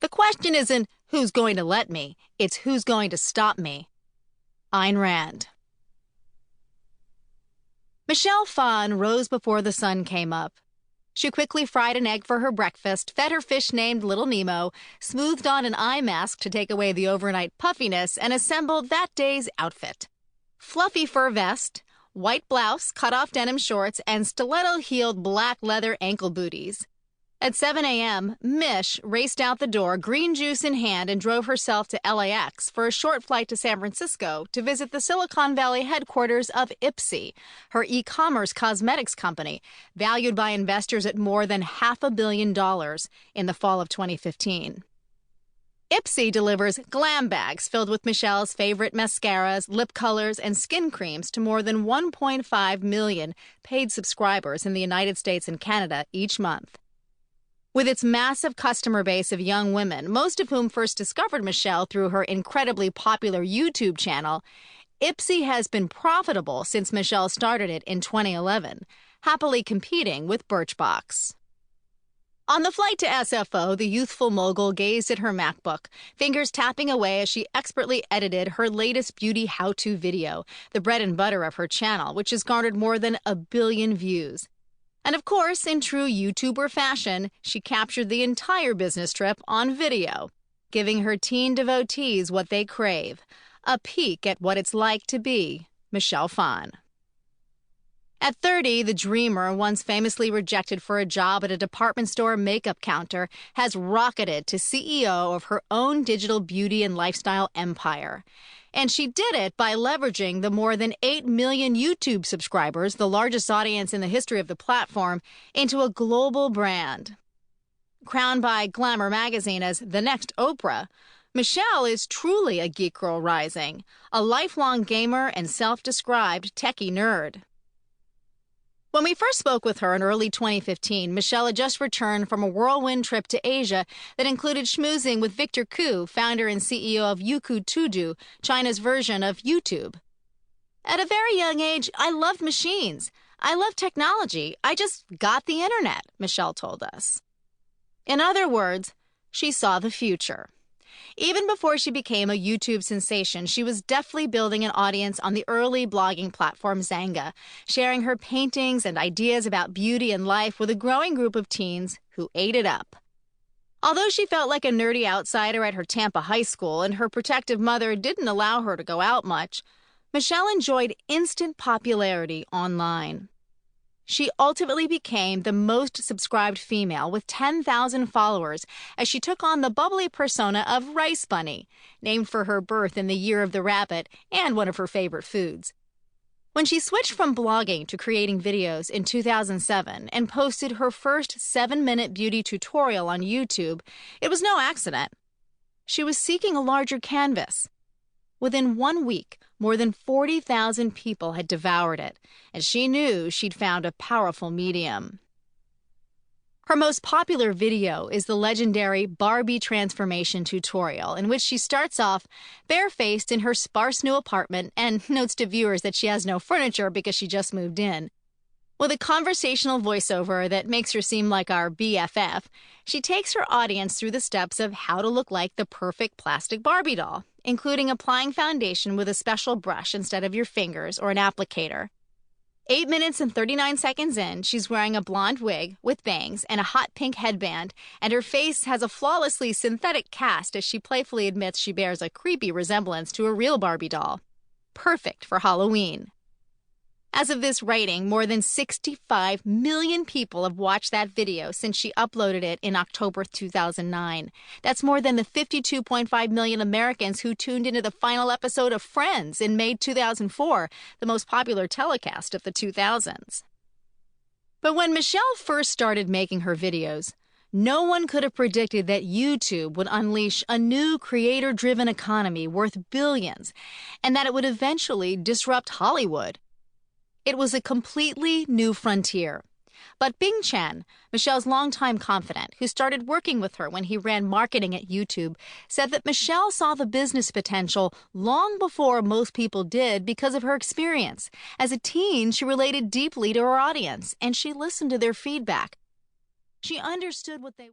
The question isn't who's going to let me, it's who's going to stop me. Ayn Rand. Michelle Phan rose before the sun came up. She quickly fried an egg for her breakfast, fed her fish named Little Nemo, smoothed on an eye mask to take away the overnight puffiness, and assembled that day's outfit. Fluffy fur vest, white blouse, cut-off denim shorts, and stiletto-heeled black leather ankle booties. At 7 a.m., Mish raced out the door, green juice in hand, and drove herself to LAX for a short flight to San Francisco to visit the Silicon Valley headquarters of Ipsy, her e-commerce cosmetics company, valued by investors at more than $500 million in the fall of 2015. Ipsy delivers glam bags filled with Michelle's favorite mascaras, lip colors, and skin creams to more than 1.5 million paid subscribers in the United States and Canada each month. With its massive customer base of young women, most of whom first discovered Michelle through her incredibly popular YouTube channel, Ipsy has been profitable since Michelle started it in 2011, happily competing with Birchbox. On the flight to SFO, the youthful mogul gazed at her MacBook, fingers tapping away as she expertly edited her latest beauty how-to video, the bread and butter of her channel, which has garnered more than 1 billion views. And of course, in true YouTuber fashion, she captured the entire business trip on video, giving her teen devotees what they crave, a peek at what it's like to be Michelle Phan. At 30, the dreamer, once famously rejected for a job at a department store makeup counter, has rocketed to CEO of her own digital beauty and lifestyle empire. And she did it by leveraging the more than 8 million YouTube subscribers, the largest audience in the history of the platform, into a global brand. Crowned by Glamour magazine as the next Oprah, Michelle is truly a Geek Girl Rising, a lifelong gamer and self-described techie nerd. When we first spoke with her in early 2015, Michelle had just returned from a whirlwind trip to Asia that included schmoozing with Victor Koo, founder and CEO of Youku Tudu, China's version of YouTube. At a very young age, I loved machines. I loved technology. I just got the internet, Michelle told us. In other words, she saw the future. Even before she became a YouTube sensation, she was deftly building an audience on the early blogging platform Xanga, sharing her paintings and ideas about beauty and life with a growing group of teens who ate it up. Although she felt like a nerdy outsider at her Tampa high school and her protective mother didn't allow her to go out much, Michelle enjoyed instant popularity online. She ultimately became the most subscribed female with 10,000 followers as she took on the bubbly persona of Rice Bunny, named for her birth in the year of the rabbit and one of her favorite foods. When she switched from blogging to creating videos in 2007 and posted her first 7-minute beauty tutorial on YouTube, it was no accident. She was seeking a larger canvas. Within 1 week, more than 40,000 people had devoured it, and she knew she'd found a powerful medium. Her most popular video is the legendary Barbie transformation tutorial, in which she starts off barefaced in her sparse new apartment and notes to viewers that she has no furniture because she just moved in. With a conversational voiceover that makes her seem like our BFF, she takes her audience through the steps of how to look like the perfect plastic Barbie doll, including applying foundation with a special brush instead of your fingers or an applicator. 8 minutes and 39 seconds in, she's wearing a blonde wig with bangs and a hot pink headband, and her face has a flawlessly synthetic cast as she playfully admits she bears a creepy resemblance to a real Barbie doll. Perfect for Halloween. As of this writing, more than 65 million people have watched that video since she uploaded it in October 2009. That's more than the 52.5 million Americans who tuned into the final episode of Friends in May 2004, the most popular telecast of the 2000s. But when Michelle first started making her videos, no one could have predicted that YouTube would unleash a new creator-driven economy worth billions, and that it would eventually disrupt Hollywood. It was a completely new frontier. But Bing Chen, Michelle's longtime confidant, who started working with her when he ran marketing at YouTube, said that Michelle saw the business potential long before most people did because of her experience. As a teen, she related deeply to her audience, and she listened to their feedback. She understood what they